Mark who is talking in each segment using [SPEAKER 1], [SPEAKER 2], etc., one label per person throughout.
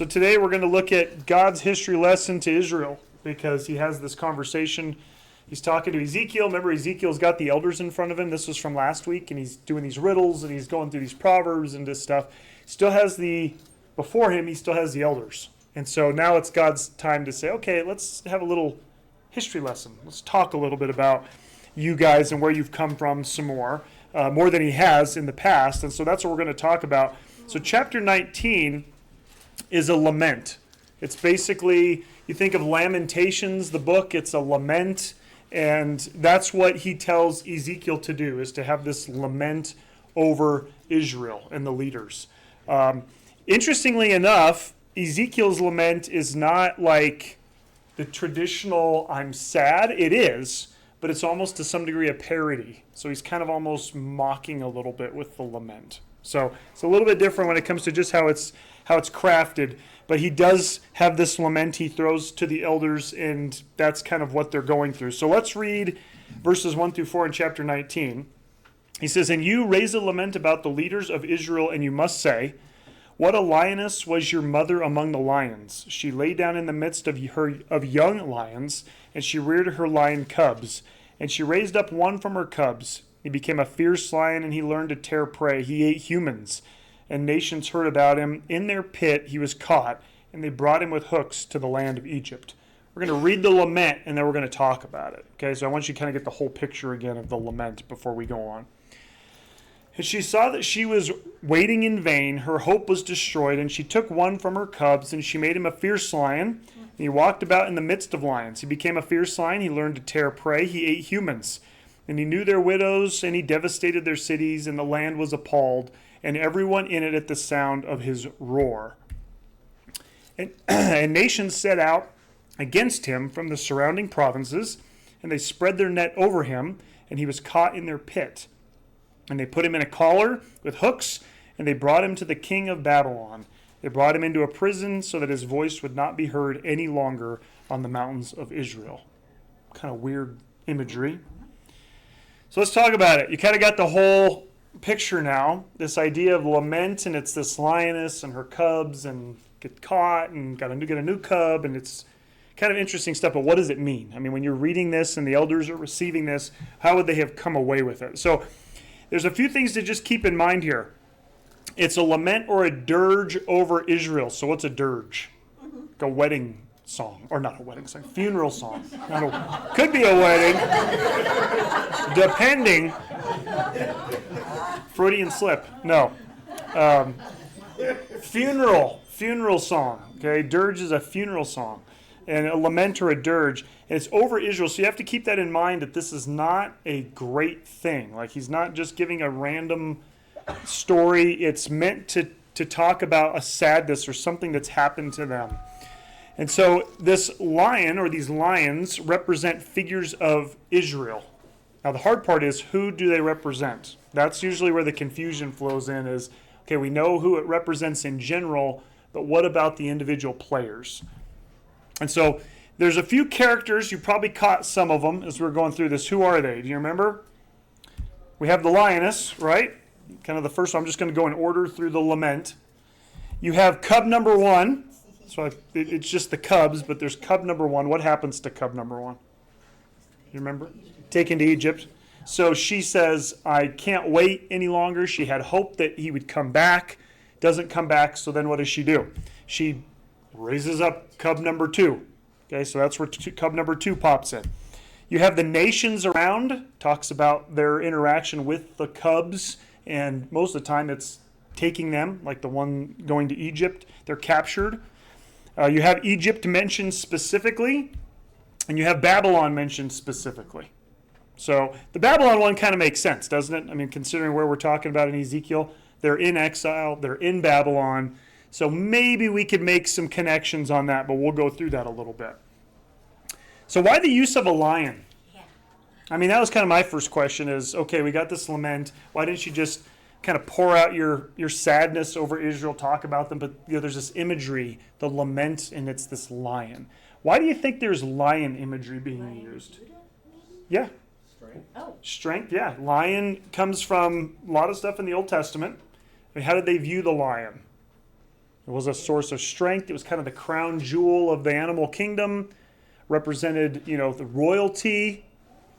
[SPEAKER 1] So today we're going to look at God's history lesson to Israel because he has this conversation. He's talking to Ezekiel. Remember, Ezekiel's got the elders in front of him. This was from last week, and he's doing these riddles, and he's going through these proverbs and this stuff. Before him, he still has the elders. And so now it's God's time to say, okay, let's have a little history lesson. Let's talk a little bit about you guys and where you've come from some more than he has in the past. And so that's what we're going to talk about. So chapter 19 is a lament. It's basically, you think of Lamentations, the book, it's a lament. And that's what he tells Ezekiel to do, is to have this lament over Israel and the leaders. Interestingly enough, Ezekiel's lament is not like the traditional I'm sad. It is, but it's almost to some degree a parody. So he's kind of almost mocking a little bit with the lament. So it's a little bit different when it comes to just how it's crafted. But he does have this lament he throws to the elders, and that's kind of what they're going through. So let's read verses 1 through 4 in chapter 19. He says, "And you raise a lament about the leaders of Israel, and you must say, what a lioness was your mother among the lions. She lay down in the midst of young lions, and she reared her lion cubs. And she raised up one from her cubs. He became a fierce lion, and he learned to tear prey. He ate humans, and nations heard about him. In their pit he was caught, and they brought him with hooks to the land of Egypt." We're going to read the lament, and then we're going to talk about it. Okay, so I want you to kind of get the whole picture again of the lament before we go on. "And she saw that she was waiting in vain. Her hope was destroyed, and she took one from her cubs, and she made him a fierce lion. And he walked about in the midst of lions. He became a fierce lion. He learned to tear prey. He ate humans. And he knew their widows, and he devastated their cities, and the land was appalled, and everyone in it at the sound of his roar. And nations set out against him from the surrounding provinces, and they spread their net over him, and he was caught in their pit. And they put him in a collar with hooks, and they brought him to the king of Babylon. They brought him into a prison so that his voice would not be heard any longer on the mountains of Israel." Kind of weird imagery. So let's talk about it. You kind of got the whole picture now. This idea of lament, and it's this lioness and her cubs, and get caught and get a new cub, and it's kind of interesting stuff. But what does it mean? I mean, when you're reading this and the elders are receiving this, how would they have come away with it? So there's a few things to just keep in mind here. It's a lament or a dirge over Israel. So what's a dirge? Like a wedding song. Or not a wedding song, funeral song. Could be a wedding. Depending. Freudian slip. No. Funeral song. Okay, dirge is a funeral song. And a lament or a dirge, and it's over Israel. So you have to keep that in mind, that this is not a great thing. Like, he's not just giving a random story. It's meant to talk about a sadness or something that's happened to them. And so this lion, or these lions, represent figures of Israel. Now the hard part is, who do they represent? That's usually where the confusion flows in, is, okay, we know who it represents in general, but what about the individual players? And so there's a few characters. You probably caught some of them as we're going through this. Who are they? Do you remember? We have the lioness, right? Kind of the first one. I'm just going to go in order through the lament. You have cub number one. So it's just the cubs, but there's cub number one. What happens to cub number one? You remember? Taken to Egypt. So she says, I can't wait any longer. She had hope that he would come back. Doesn't come back. So then what does she do? She raises up cub number two. Okay, so that's where cub number two pops in. You have the nations around, talks about their interaction with the cubs, and most of the time it's taking them, like the one going to Egypt. They're captured. You have Egypt mentioned specifically, and you have Babylon mentioned specifically. So the Babylon one kind of makes sense, doesn't it? I mean, considering where we're talking about in Ezekiel, they're in exile, they're in Babylon. So maybe we could make some connections on that, but we'll go through that a little bit. So why the use of a lion? Yeah. I mean, that was kind of my first question is, okay, we got this lament. Why didn't you just kind of pour out your sadness over Israel, talk about them? But there's this imagery, the lament, and it's this lion. Why do you think there's lion imagery being used? Yeah.
[SPEAKER 2] Strength.
[SPEAKER 3] Oh.
[SPEAKER 1] Strength, yeah. Lion comes from a lot of stuff in the Old Testament. I mean, how did they view the lion? It was a source of strength. It was kind of the crown jewel of the animal kingdom, represented, the royalty.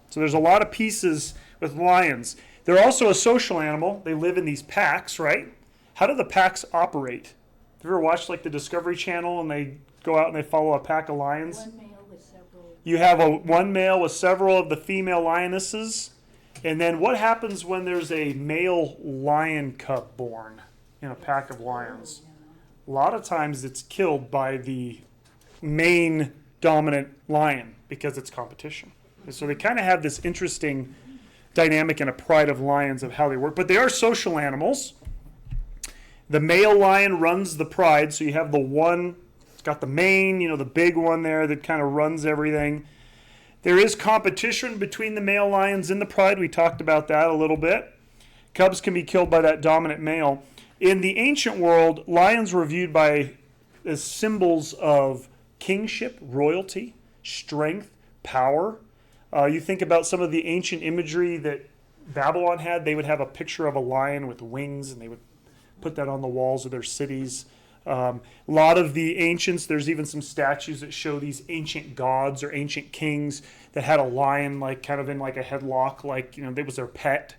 [SPEAKER 1] So there's a lot of pieces with lions. They're also a social animal. They live in these packs, right? How do the packs operate? Have you ever watched like the Discovery Channel and they go out and they follow a pack of lions?
[SPEAKER 2] One male with several.
[SPEAKER 1] You have one male with several of the female lionesses. And then what happens when there's a male lion cub born in a pack of lions? A lot of times it's killed by the main dominant lion because it's competition. And so they kind of have this interesting dynamic and a pride of lions of how they work. But they are social animals. The male lion runs the pride. So you have the one, it's got the mane, the big one there that kind of runs everything. There is competition between the male lions in the pride. We talked about that a little bit. Cubs can be killed by that dominant male. In the ancient world, lions were viewed as symbols of kingship, royalty, strength, power. You think about some of the ancient imagery that Babylon had. They would have a picture of a lion with wings, and they would put that on the walls of their cities. A lot of the ancients, there's even some statues that show these ancient gods or ancient kings that had a lion like kind of in like a headlock, like, it was their pet.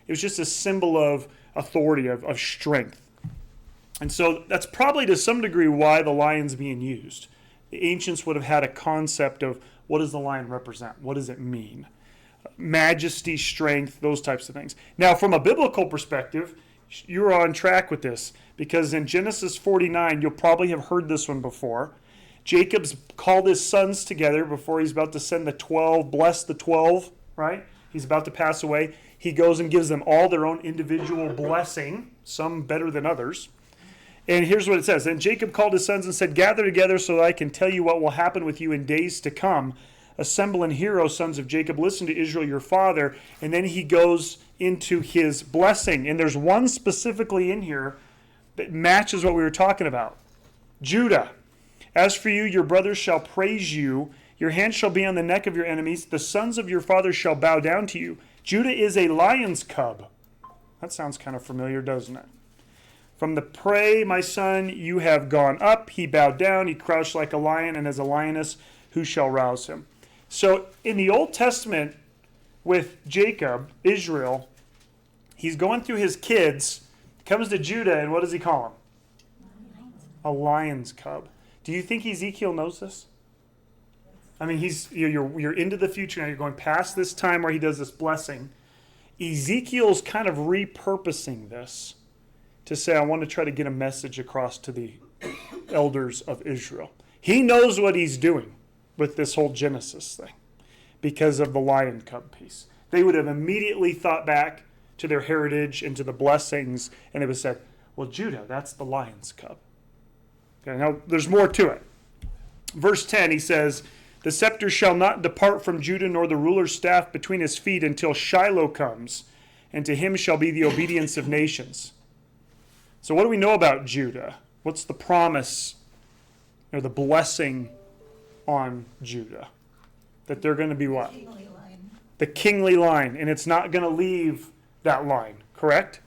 [SPEAKER 1] It was just a symbol of authority, of strength. And so that's probably to some degree why the lion's being used. The ancients would have had a concept of what does the lion represent? What does it mean? Majesty, strength, those types of things. Now, from a biblical perspective, you're on track with this because in Genesis 49, you'll probably have heard this one before. Jacob's called his sons together before he's about to send the 12, bless the 12, right? He's about to pass away. He goes and gives them all their own individual blessing, some better than others. And here's what it says. And Jacob called his sons and said, gather together so that I can tell you what will happen with you in days to come. Assemble and hear, O sons of Jacob. Listen to Israel, your father. And then he goes into his blessing. And there's one specifically in here that matches what we were talking about. Judah, as for you, your brothers shall praise you. Your hand shall be on the neck of your enemies. The sons of your father shall bow down to you. Judah is a lion's cub. That sounds kind of familiar, doesn't it? From the prey, my son, you have gone up. He bowed down. He crouched like a lion, and as a lioness, who shall rouse him? So in the Old Testament with Jacob, Israel, he's going through his kids, comes to Judah, and what does he call him? A lion's cub. Do you think Ezekiel knows this? I mean, you're into the future now. You're going past this time where he does this blessing. Ezekiel's kind of repurposing this to say, I want to try to get a message across to the elders of Israel. He knows what he's doing with this whole Genesis thing because of the lion cub piece. They would have immediately thought back to their heritage and to the blessings, and they would have said, well, Judah, that's the lion's cub. Okay, now there's more to it. Verse 10, he says, the scepter shall not depart from Judah, nor the ruler's staff between his feet until Shiloh comes, and to him shall be the obedience of nations. So what do we know about Judah? What's the promise or the blessing on Judah? That they're going to be what?
[SPEAKER 2] Kingly line.
[SPEAKER 1] The kingly line. And it's not going to leave that line, correct?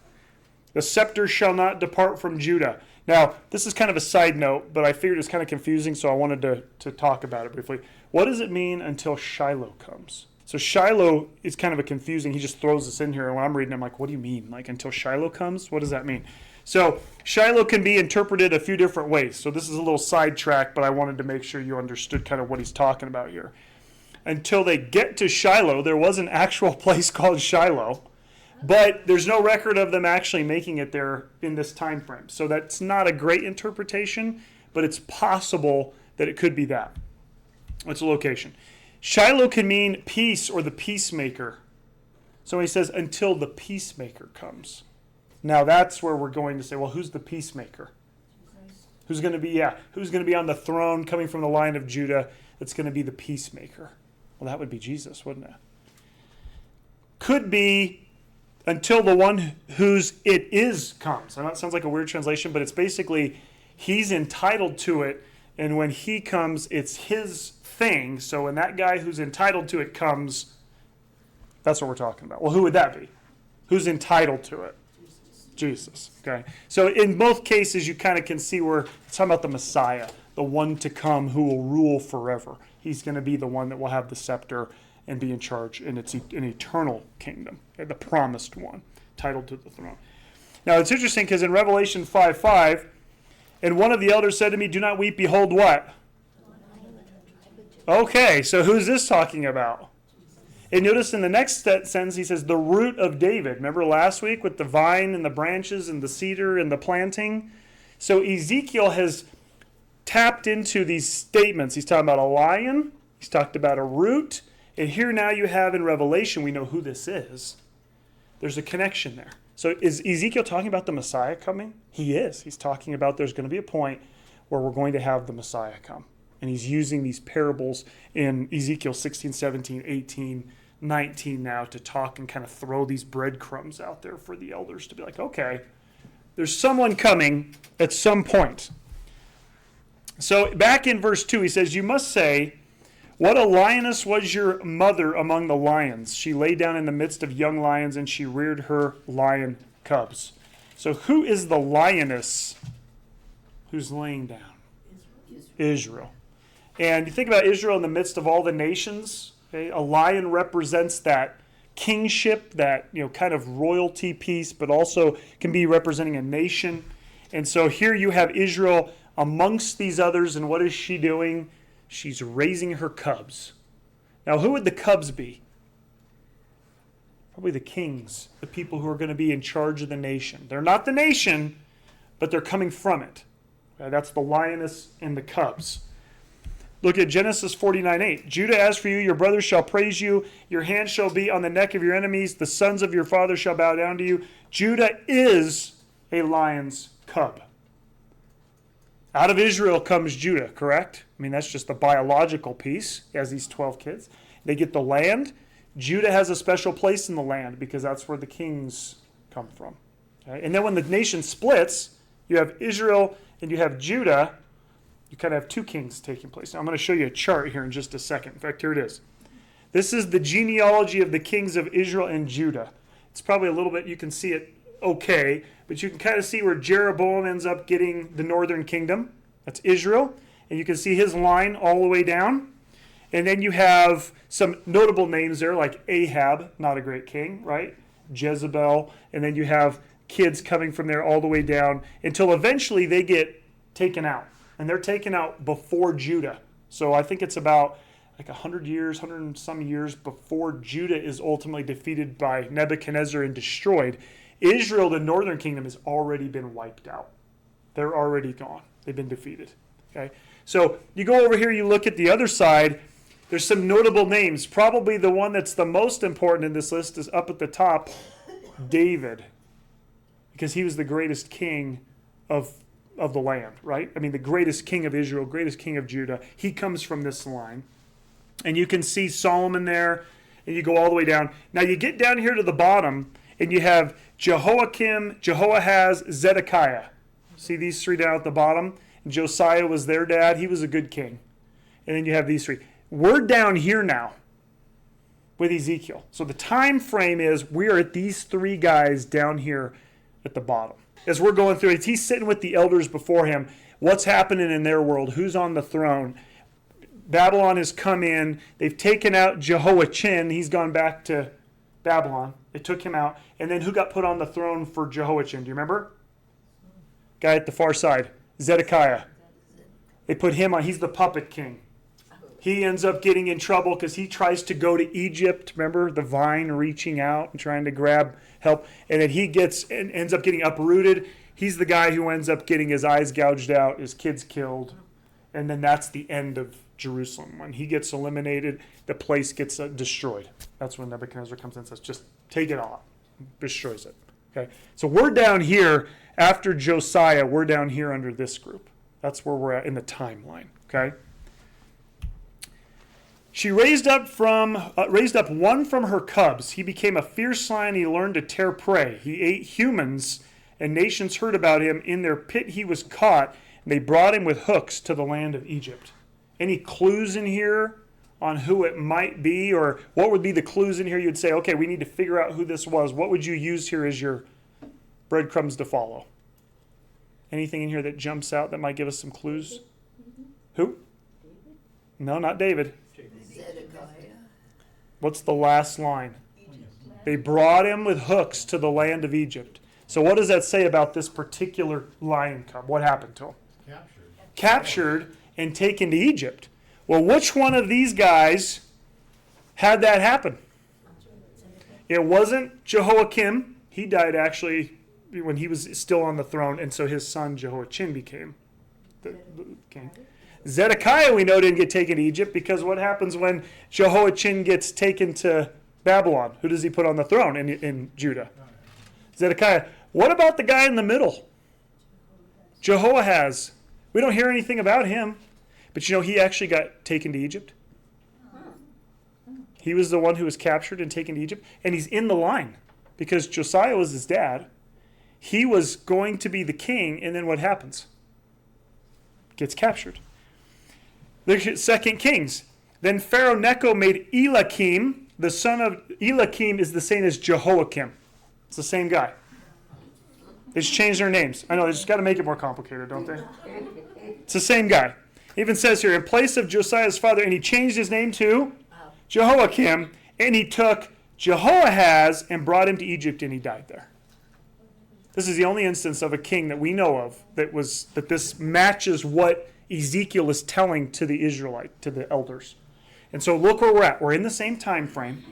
[SPEAKER 1] The scepter shall not depart from Judah. Now, this is kind of a side note, but I figured it's kind of confusing, so I wanted to talk about it briefly. What does it mean until Shiloh comes? So Shiloh is kind of a confusing. He just throws this in here, and when I'm reading, I'm like, what do you mean? Like, until Shiloh comes? What does that mean? So Shiloh can be interpreted a few different ways. So this is a little sidetrack, but I wanted to make sure you understood kind of what he's talking about here. Until they get to Shiloh, there was an actual place called Shiloh, but there's no record of them actually making it there in this time frame. So that's not a great interpretation, but it's possible that it could be that. What's the location? Shiloh can mean peace or the peacemaker. So he says, until the peacemaker comes. Now that's where we're going to say, well, who's the peacemaker? Who's going to be on the throne coming from the line of Judah that's going to be the peacemaker? Well, that would be Jesus, wouldn't it? Could be until the one whose it is comes. I know it sounds like a weird translation, but it's basically he's entitled to it, and when he comes, it's his thing. So when that guy who's entitled to it comes, that's what we're talking about. Well, who would that be? Who's entitled to it? Jesus. Okay. So in both cases, you kind of can see where it's talking about the Messiah, the one to come who will rule forever. He's going to be the one that will have the scepter and be in charge, and it's an eternal kingdom, okay, the promised one, titled to the throne. Now it's interesting because in Revelation 5:5, and one of the elders said to me, "Do not weep, behold what?" Okay, so who's this talking about? And notice in the next sentence he says, the root of David. Remember last week with the vine and the branches and the cedar and the planting? So Ezekiel has tapped into these statements. He's talking about a lion. He's talked about a root. And here now you have in Revelation, we know who this is. There's a connection there. So is Ezekiel talking about the Messiah coming? He is. He's talking about there's going to be a point where we're going to have the Messiah come. And he's using these parables in Ezekiel 16, 17, 18, 19 now to talk and kind of throw these breadcrumbs out there for the elders to be like, okay, there's someone coming at some point. So back in verse 2, he says, you must say, what a lioness was your mother among the lions. She lay down in the midst of young lions, and she reared her lion cubs. So who is the lioness who's laying down? Israel. And you think about Israel in the midst of all the nations. Okay? A lion represents that kingship, that kind of royalty piece, but also can be representing a nation. And so here you have Israel amongst these others, and what is she doing? She's raising her cubs. Now, who would the cubs be? Probably the kings, the people who are going to be in charge of the nation. They're not the nation, but they're coming from it. That's the lioness and the cubs. Look at Genesis 49:8. Judah, as for you, your brothers shall praise you. Your hand shall be on the neck of your enemies. The sons of your father shall bow down to you. Judah is a lion's cub. Out of Israel comes Judah, correct? I mean, that's just the biological piece. He has these 12 kids. They get the land. Judah has a special place in the land because that's where the kings come from. Okay? And then when the nation splits, you have Israel and you have Judah. You kind of have two kings taking place. Now, I'm going to show you a chart here in just a second. In fact, here it is. This is the genealogy of the kings of Israel and Judah. It's probably a little bit, you can see it okay, but you can kind of see where Jeroboam ends up getting the northern kingdom. That's Israel. And you can see his line all the way down. And then you have some notable names there, like Ahab, not a great king, right? Jezebel. And then you have kids coming from there all the way down until eventually they get taken out. And they're taken out before Judah. So I think it's about like 100 years, 100 and some years before Judah is ultimately defeated by Nebuchadnezzar and destroyed. Israel, the northern kingdom, has already been wiped out. They're already gone. They've been defeated. Okay? So you go over here, you look at the other side. There's some notable names. Probably the one that's the most important in this list is up at the top, David. Because he was the greatest king of the land, right? I mean, the greatest king of Israel, greatest king of Judah. He comes from this line. And you can see Solomon there, and you go all the way down. Now you get down here to the bottom, and you have Jehoiakim, Jehoahaz, Zedekiah. See these three down at the bottom? And Josiah was their dad. He was a good king. And then you have these three. We're down here now with Ezekiel. So the time frame is we're at these three guys down here at the bottom. As we're going through it, he's sitting with the elders before him. What's happening in their world? Who's on the throne? Babylon has come in. They've taken out Jehoiachin. He's gone back to Babylon. They took him out. And then who got put on the throne for Jehoiachin? Do you remember? Guy at the far side. Zedekiah. They put him on. He's the puppet king. He ends up getting in trouble because he tries to go to Egypt. Remember the vine reaching out and trying to grab help. And then he ends up getting uprooted. He's the guy who ends up getting his eyes gouged out, his kids killed. And then that's the end of Jerusalem. When he gets eliminated, the place gets destroyed. That's when Nebuchadnezzar comes in and says, just take it all. Destroys it. Okay. So we're down here after Josiah. We're down here under this group. That's where we're at in the timeline. Okay. She raised up one from her cubs. He became a fierce lion. He learned to tear prey. He ate humans, and nations heard about him. In their pit he was caught, and they brought him with hooks to the land of Egypt. Any clues in here on who it might be, or what would be the clues in here? You'd say, okay, we need to figure out who this was. What would you use here as your breadcrumbs to follow. Anything in here that jumps out that might give us some clues? Who? No, not David.
[SPEAKER 2] Zedekiah.
[SPEAKER 1] What's the last line? They brought him with hooks to the land of Egypt. So what does that say about this particular lion cub? What happened to him? Captured and taken to Egypt. Well, which one of these guys had that happen? It wasn't Jehoiakim. He died actually when he was still on the throne, and so his son Jehoiachin became the king. Zedekiah, we know, didn't get taken to Egypt, because what happens when Jehoiachin gets taken to Babylon? Who does he put on the throne in Judah? Zedekiah. What about the guy in the middle? Jehoahaz. We don't hear anything about him, but he actually got taken to Egypt. He was the one who was captured and taken to Egypt, and he's in the line because Josiah was his dad. He was going to be the king, and then what happens? Gets captured. Look at 2 Kings. Then Pharaoh Necho made Eliakim, the son of Eliakim is the same as Jehoiakim. It's the same guy. They just changed their names. I know, they just got to make it more complicated, don't they? It's the same guy. It even says here, in place of Josiah's father, and he changed his name to Jehoiakim, and he took Jehoahaz and brought him to Egypt, and he died there. This is the only instance of a king that we know of that this matches what Ezekiel is telling to the elders. And so look where we're at. We're in the same time frame,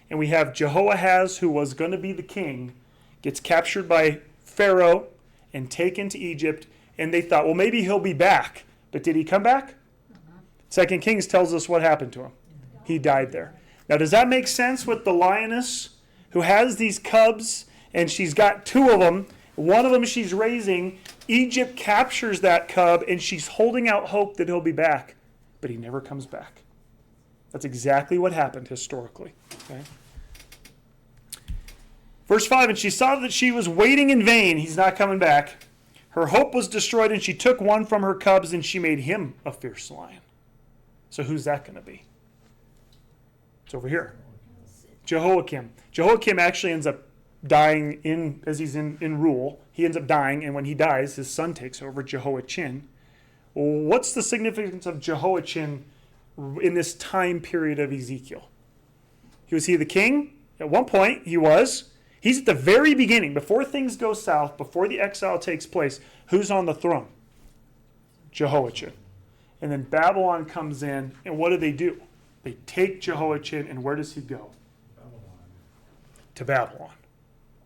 [SPEAKER 1] and we have Jehoahaz, who was going to be the king, gets captured by Pharaoh and taken to Egypt, and they thought, well, maybe he'll be back. But did he come back? 2 Kings tells us what happened to him. He died there. Now, does that make sense with the lioness who has these cubs, and she's got two of them? One of them she's raising. Egypt captures that cub, and she's holding out hope that he'll be back. But he never comes back. That's exactly what happened historically. Okay? Verse 5, and she saw that she was waiting in vain. He's not coming back. Her hope was destroyed, and she took one from her cubs, and she made him a fierce lion. So who's that going to be? It's over here. Jehoiakim. Jehoiakim actually ends up dying as he's in rule. He ends up dying, and when he dies, his son takes over, Jehoiachin. Well, what's the significance of Jehoiachin in this time period of Ezekiel? Was he the king? At one point, he was. He's at the very beginning, before things go south, before the exile takes place. Who's on the throne? Jehoiachin. And then Babylon comes in, and what do? They take Jehoiachin, and where does he go? To Babylon.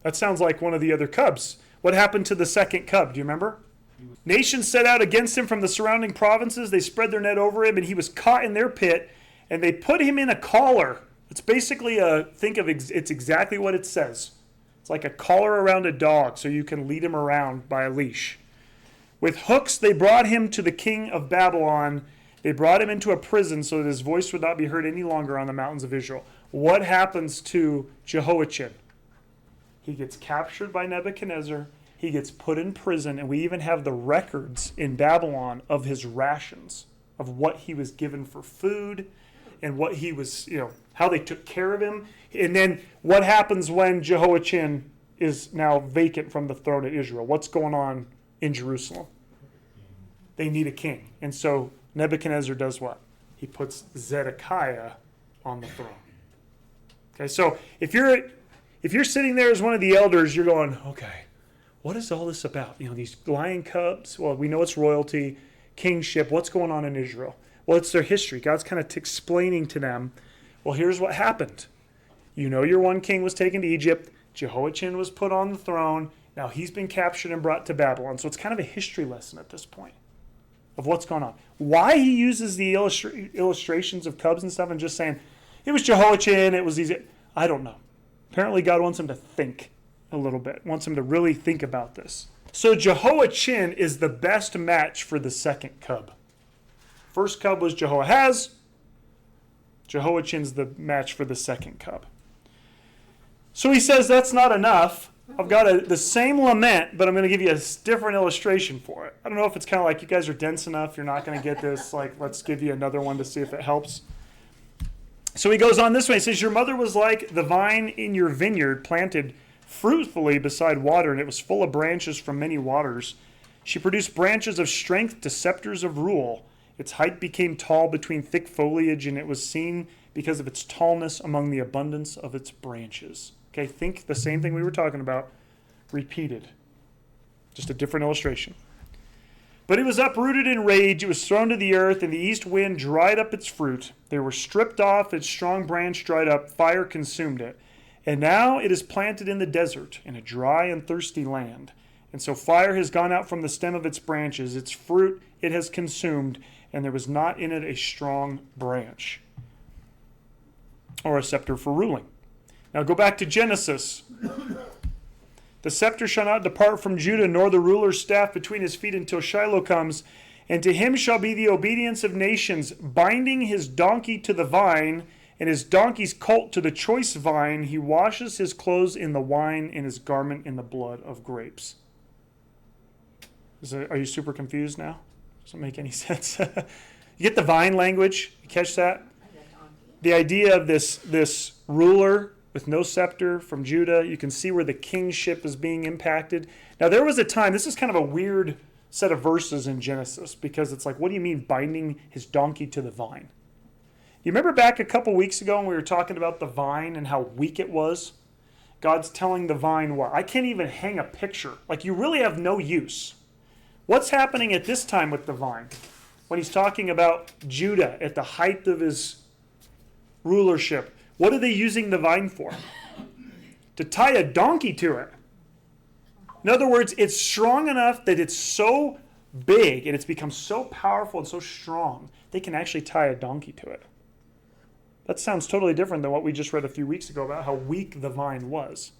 [SPEAKER 1] That sounds like one of the other cubs. What happened to the second cub? Do you remember? Nations set out against him from the surrounding provinces. They spread their net over him, and he was caught in their pit, and they put him in a collar. It's basically it's exactly what it says. It's like a collar around a dog, so you can lead him around by a leash. With hooks, they brought him to the king of Babylon. They brought him into a prison so that his voice would not be heard any longer on the mountains of Israel. What happens to Jehoiachin? He gets captured by Nebuchadnezzar. He gets put in prison, and we even have the records in Babylon of his rations, of what he was given for food, and what he was, how they took care of him. And then what happens when Jehoiachin is now vacant from the throne of Israel? What's going on in Jerusalem? They need a king. And so Nebuchadnezzar does what? He puts Zedekiah on the throne. Okay, so if you're sitting there as one of the elders, you're going, okay, what is all this about? These lion cubs, well, we know it's royalty, kingship, what's going on in Israel? Well, it's their history. God's kind of explaining to them, well, here's what happened. Your one king was taken to Egypt. Jehoiachin was put on the throne. Now he's been captured and brought to Babylon. So it's kind of a history lesson at this point of what's going on. Why he uses the illustrations of cubs and stuff and just saying, it was Jehoiachin, it was these, I don't know. Apparently God wants him to think a little bit, wants him to really think about this. So Jehoiachin is the best match for the second cub. First cub was Jehoahaz. Jehoiachin's the match for the second cub. So he says that's not enough. I've got the same lament, but I'm going to give you a different illustration for it. I don't know if it's kind of like you guys are dense enough, you're not going to get this. Like, let's give you another one to see if it helps. So he goes on this way. He says, your mother was like the vine in your vineyard planted fruitfully beside water, and it was full of branches from many waters. She produced branches of strength to scepters of rule. Its height became tall between thick foliage, and it was seen because of its tallness among the abundance of its branches. Okay, think the same thing we were talking about, repeated. Just a different illustration. But it was uprooted in rage, it was thrown to the earth, and the east wind dried up its fruit. They were stripped off, its strong branch dried up, fire consumed it. And now it is planted in the desert, in a dry and thirsty land. And so fire has gone out from the stem of its branches, its fruit it has consumed, and there was not in it a strong branch, or a scepter for ruling. Now go back to Genesis. The scepter shall not depart from Judah, nor the ruler's staff between his feet until Shiloh comes. And to him shall be the obedience of nations, binding his donkey to the vine, and his donkey's colt to the choice vine. He washes his clothes in the wine, and his garment in the blood of grapes. Are you super confused now? Doesn't make any sense. You get the vine language? You catch that? The idea of this ruler with no scepter from Judah. You can see where the kingship is being impacted. Now, there was a time, this is kind of a weird set of verses in Genesis, because it's like, what do you mean binding his donkey to the vine? You remember back a couple weeks ago when we were talking about the vine and how weak it was? God's telling the vine what? I can't even hang a picture. Like, you really have no use. What's happening at this time with the vine? When he's talking about Judah at the height of his rulership, what are they using the vine for? To tie a donkey to it. In other words, it's strong enough that it's so big and it's become so powerful and so strong, they can actually tie a donkey to it. That sounds totally different than what we just read a few weeks ago about how weak the vine was.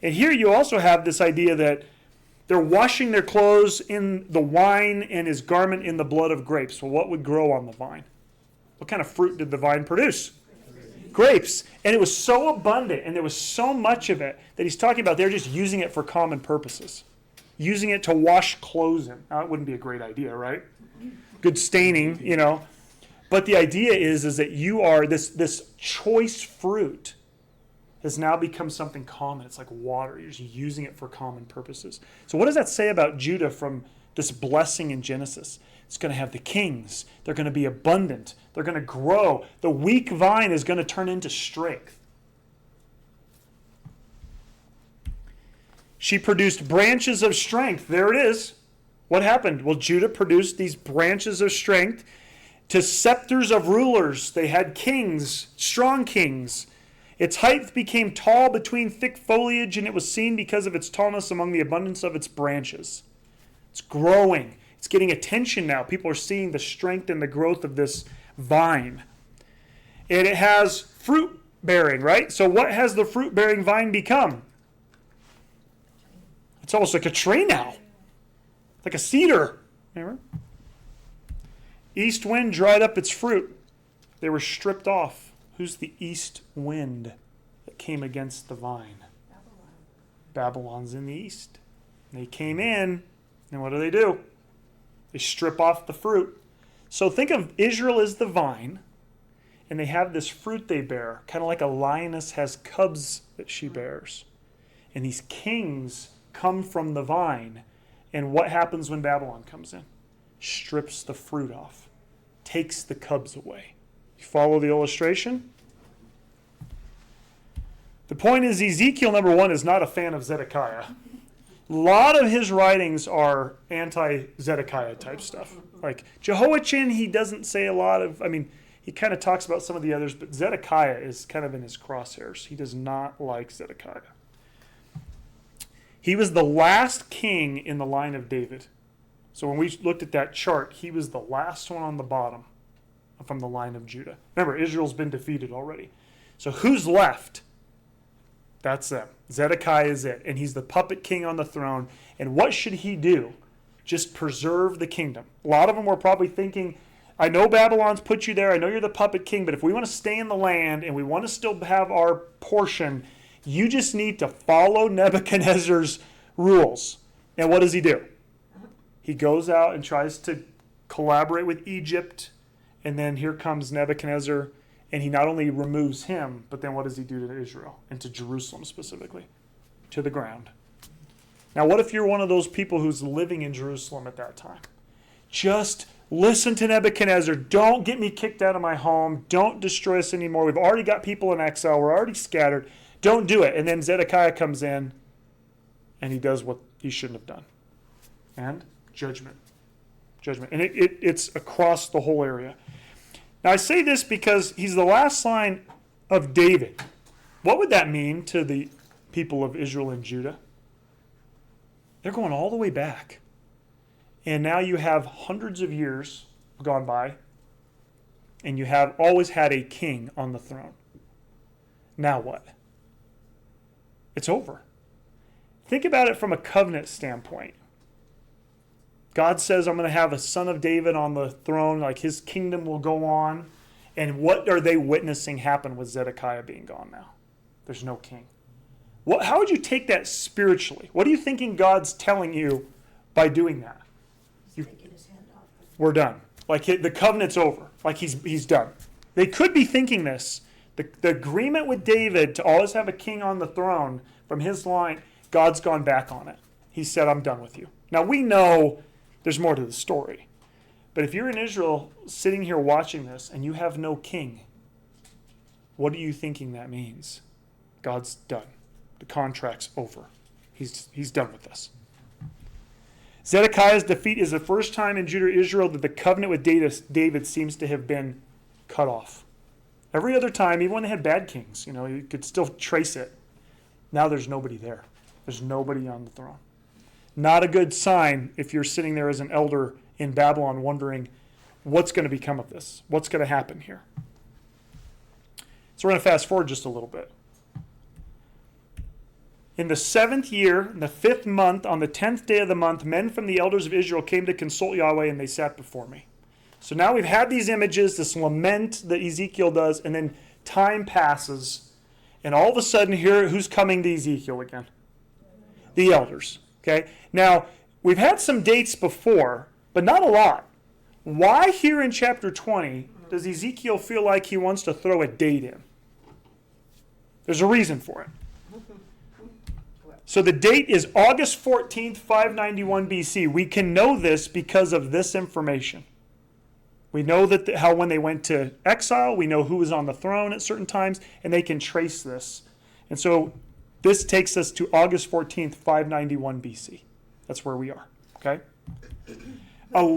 [SPEAKER 1] And here you also have this idea that they're washing their clothes in the wine and his garment in the blood of grapes. Well, what would grow on the vine? What kind of fruit did the vine produce? Grapes. And it was so abundant and there was so much of it that he's talking about they're just using it for common purposes. Using it to wash clothes in. Now, that wouldn't be a great idea, right? Good staining, you know. But the idea is that you are, this choice fruit has now become something common. It's like water. You're just using it for common purposes. So what does that say about Judah from this blessing in Genesis? It's going to have the kings. They're going to be abundant. They're going to grow. The weak vine is going to turn into strength. She produced branches of strength. There it is. What happened? Well, Judah produced these branches of strength to scepters of rulers. They had kings, strong kings. Its height became tall between thick foliage, and it was seen because of its tallness among the abundance of its branches. It's growing. It's getting attention now. People are seeing the strength and the growth of this vine. And it has fruit bearing, right? So what has the fruit bearing vine become? It's almost like a tree now. Like a cedar. Remember? East wind dried up its fruit. They were stripped off. Who's the east wind that came against the vine? Babylon's in the east. They came in, and what do? They strip off the fruit. So think of Israel as the vine, and they have this fruit they bear, kind of like a lioness has cubs that she bears. And these kings come from the vine. And what happens when Babylon comes in? Strips the fruit off, takes the cubs away. You follow the illustration? The point is, Ezekiel, number one, is not a fan of Zedekiah. A lot of his writings are anti-Zedekiah type stuff. Like Jehoiachin, he doesn't say a lot of, he kind of talks about some of the others, but Zedekiah is kind of in his crosshairs. He does not like Zedekiah. He was the last king in the line of David. So when we looked at that chart, he was the last one on the bottom from the line of Judah. Remember, Israel's been defeated already. So who's left? That's them. Zedekiah is it. And he's the puppet king on the throne. And what should he do? Just preserve the kingdom. A lot of them were probably thinking, I know Babylon's put you there. I know you're the puppet king. But if we want to stay in the land and we want to still have our portion, you just need to follow Nebuchadnezzar's rules. And what does he do? He goes out and tries to collaborate with Egypt. And then here comes Nebuchadnezzar. And he not only removes him, but then what does he do to Israel and to Jerusalem specifically? to the ground. Now, what if you're one of those people who's living in Jerusalem at that time? Just listen to Nebuchadnezzar. Don't get me kicked out of my home. Don't destroy us anymore. We've already got people in exile. We're already scattered. Don't do it. And then Zedekiah comes in and he does what he shouldn't have done. And judgment. Judgment. And it's across the whole area. Now, I say this because he's the last line of David. What would that mean to the people of Israel and Judah? They're going all the way back. And now you have hundreds of years gone by, and you have always had a king on the throne. Now what? It's over. Think about it from a covenant standpoint. God says, I'm going to have a son of David on the throne, like his kingdom will go on. And what are they witnessing happen with Zedekiah being gone now? There's no king. How would you take that spiritually? What are you thinking God's telling you by doing that? We're done. Like the covenant's over. Like he's done. They could be thinking this. The agreement with David to always have a king on the throne from his line, God's gone back on it. He said, I'm done with you. Now we know there's more to the story. But if you're in Israel sitting here watching this and you have no king, what are you thinking that means? God's done. The contract's over. He's done with us. Zedekiah's defeat is the first time in Judah Israel that the covenant with David seems to have been cut off. Every other time, even when they had bad kings, you could still trace it. Now there's nobody there. There's nobody on the throne. Not a good sign if you're sitting there as an elder in Babylon wondering what's going to become of this. What's going to happen here? So we're going to fast forward just a little bit. In the 7th year, in the 5th month, on the 10th day of the month, men from the elders of Israel came to consult Yahweh, and they sat before me. So now we've had these images, this lament that Ezekiel does, and then time passes, and all of a sudden here, who's coming to Ezekiel again? The elders. Okay. Now, we've had some dates before, but not a lot. Why here in chapter 20 does Ezekiel feel like he wants to throw a date in? There's a reason for it. So the date is August 14th, 591 BC. We can know this because of this information. We know that how when they went to exile, we know who was on the throne at certain times, and they can trace this. And so this takes us to August 14th, 591 BC. That's where we are. Okay?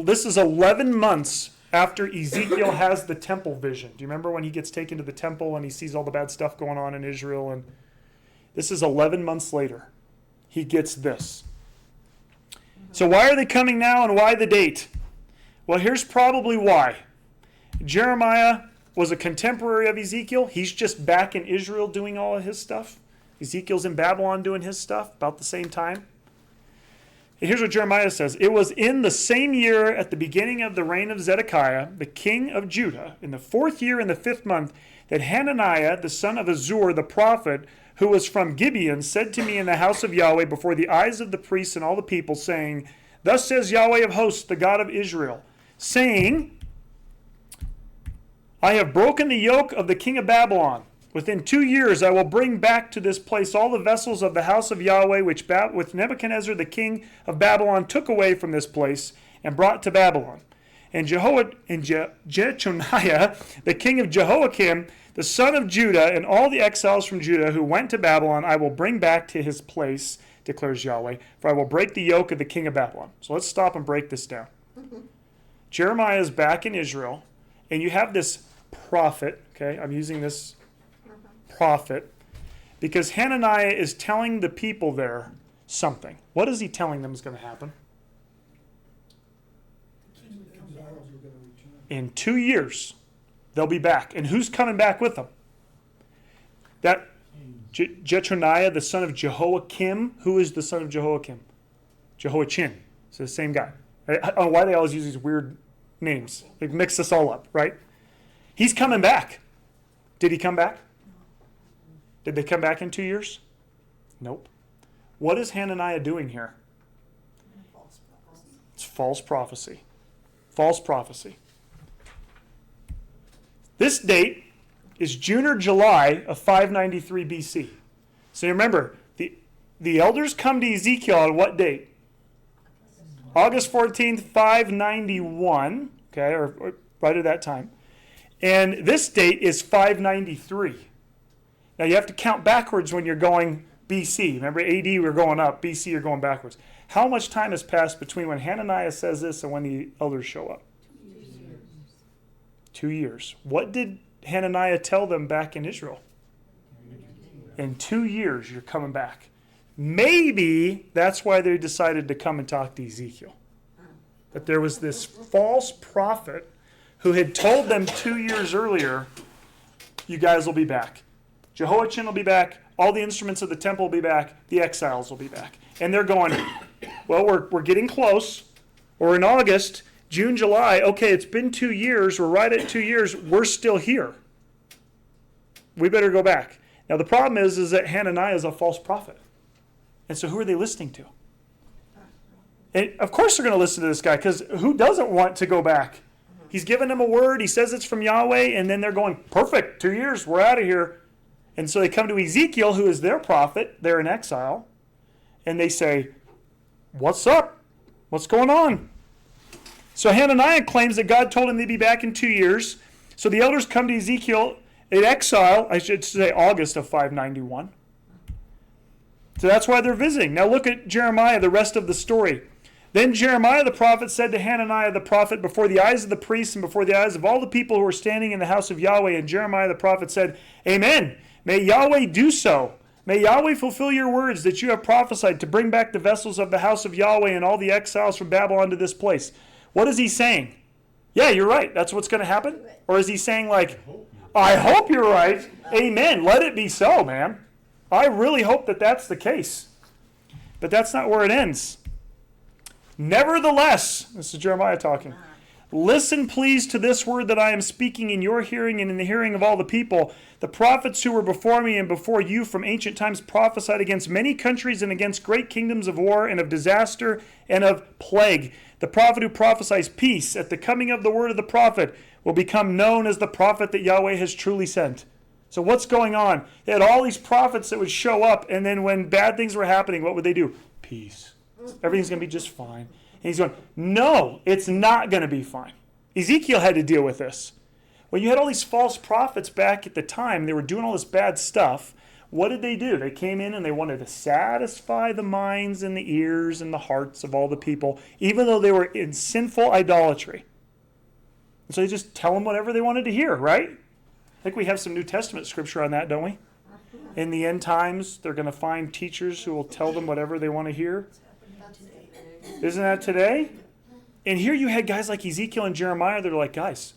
[SPEAKER 1] This is 11 months after Ezekiel has the temple vision. Do you remember when he gets taken to the temple and he sees all the bad stuff going on in Israel? And this is 11 months later. He gets this. So why are they coming now and why the date? Well, here's probably why. Jeremiah was a contemporary of Ezekiel. He's just back in Israel doing all of his stuff. Ezekiel's in Babylon doing his stuff about the same time. And here's what Jeremiah says. It was in the same year at the beginning of the reign of Zedekiah, the king of Judah, in the 4th year in the 5th month, that Hananiah, the son of Azur, the prophet, who was from Gibeon, said to me in the house of Yahweh before the eyes of the priests and all the people, saying, Thus says Yahweh of hosts, the God of Israel, saying, I have broken the yoke of the king of Babylon. Within 2 years I will bring back to this place all the vessels of the house of Yahweh, which with Nebuchadnezzar the king of Babylon took away from this place and brought to Babylon. And Jechoniah, the king of Jehoiakim, the son of Judah, and all the exiles from Judah who went to Babylon, I will bring back to his place, declares Yahweh, for I will break the yoke of the king of Babylon. So let's stop and break this down. Jeremiah is back in Israel, and you have this prophet, okay, I'm using this prophet, because Hananiah is telling the people there something. What is he telling them is going to happen? In 2 years, they'll be back. And who's coming back with them? That Jechoniah, the son of Jehoiakim. Who is the son of Jehoiakim? Jehoiachin. It's the same guy. I don't know why they always use these weird names. They mix this all up, right? He's coming back. Did he come back? Did they come back in 2 years? Nope. What is Hananiah doing here? It's false prophecy. False prophecy. This date is June or July of 593 BC. So you remember, The elders come to Ezekiel on what date? August 14th, 591, okay, or right at that time. And this date is 593. Now you have to count backwards when you're going BC. Remember, AD we're going up, BC you're going backwards. How much time has passed between when Hananiah says this and when the elders show up?
[SPEAKER 2] 2 years.
[SPEAKER 1] 2 years. What did Hananiah tell them back in Israel? In 2 years you're coming back. Maybe that's why they decided to come and talk to Ezekiel. That there was this false prophet who had told them 2 years earlier, you guys will be back. Jehoiachin will be back. All the instruments of the temple will be back. The exiles will be back. And they're going, well, we're getting close. We're in August, June, July. Okay, it's been 2 years. We're right at 2 years. We're still here. We better go back. Now, the problem is that Hananiah is a false prophet. And so who are they listening to? And of course they're going to listen to this guy, because who doesn't want to go back? He's given them a word. He says it's from Yahweh, and then they're going, perfect, 2 years, we're out of here. And so they come to Ezekiel, who is their prophet. They're in exile. And they say, what's up? What's going on? So Hananiah claims that God told him they'd be back in 2 years. So the elders come to Ezekiel in exile, I should say August of 591. So that's why they're visiting. Now look at Jeremiah, the rest of the story. Then Jeremiah the prophet said to Hananiah the prophet before the eyes of the priests and before the eyes of all the people who were standing in the house of Yahweh. And Jeremiah the prophet said, Amen. May Yahweh do so. May Yahweh fulfill your words that you have prophesied to bring back the vessels of the house of Yahweh and all the exiles from Babylon to this place. What is he saying? Yeah, you're right. That's what's going to happen? Or is he saying like, I hope you're right. Amen. Let it be so, man. I really hope that that's the case. But that's not where it ends. Nevertheless, this is Jeremiah talking. Listen, please, to this word that I am speaking in your hearing and in the hearing of all the people. The prophets who were before me and before you from ancient times prophesied against many countries and against great kingdoms of war and of disaster and of plague. The prophet who prophesies peace at the coming of the word of the prophet will become known as the prophet that Yahweh has truly sent. So what's going on? They had all these prophets that would show up, and then when bad things were happening, what would they do? Peace. Everything's going to be just fine. And he's going, no, it's not going to be fine. Ezekiel had to deal with this. When you had all these false prophets back at the time, they were doing all this bad stuff. What did they do? They came in and they wanted to satisfy the minds and the ears and the hearts of all the people, even though they were in sinful idolatry. And so they just tell them whatever they wanted to hear, right? I think we have some New Testament scripture on that, don't we? In the end times, they're going to find teachers who will tell them whatever they want to hear. Isn't that today? And here you had guys like Ezekiel and Jeremiah that are like, guys,